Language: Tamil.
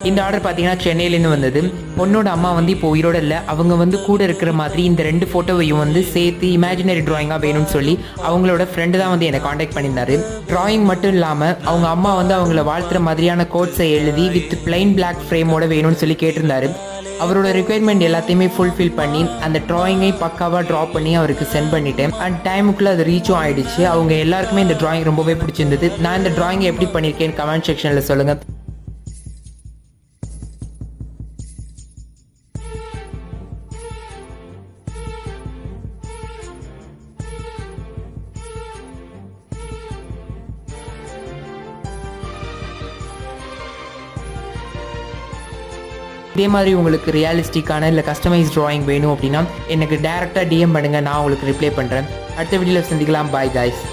இந்த ஆர்டர் பார்த்தீங்கன்னா சென்னையிலேருந்து வந்தது. பொண்ணோட அம்மா வந்து இப்போ உயிரோட இல்லை. அவங்க வந்து கூட இருக்கிற மாதிரி இந்த 2 ஃபோட்டோவையும் வந்து சேர்த்து இமேஜினரி ட்ராயிங்காக வேணும்னு சொல்லி அவங்களோட ஃப்ரெண்டு தான் வந்து என்னை காண்டாக்ட் பண்ணியிருந்தாரு. ட்ராயிங் மட்டும் இல்லாமல் அவங்க அம்மா வந்து அவங்கள வாழ்த்துற மாதிரியான கோட்ஸை எழுதி வித் பிளைன் பிளாக் ஃப்ரேமோட வேணும்னு சொல்லி கேட்டிருந்தாரு. அவரோட ரிக்குயர்மெண்ட் எல்லாத்தையுமே ஃபுல்ஃபில் பண்ணி அந்த ட்ராயிங்கை பக்காவாக ட்ரா பண்ணி அவருக்கு சென்ட் பண்ணிட்டேன். அண்ட் டைமுக்குள்ளே அது ரீச்சும் ஆகிடுச்சு. அவங்க எல்லாருக்குமே இந்த ட்ராயிங் ரொம்பவே பிடிச்சிருந்தது. நான் இந்த ட்ராயிங்கை எப்படி பண்ணியிருக்கேன்னு கமெண்ட் செக்ஷனில் சொல்லுங்கள். இதே மாதிரி உங்களுக்கு ரியலிஸ்டிக்கான இல்லை கஸ்டமைஸ் ட்ராயிங் வேணும் அப்படின்னா எனக்கு டேரெக்டாக டிஎம் பண்ணுங்கள், நான் உங்களுக்கு ரிப்ளை பண்ணுறேன். அடுத்த வீடியோவில் சந்திக்கலாம். Bye guys.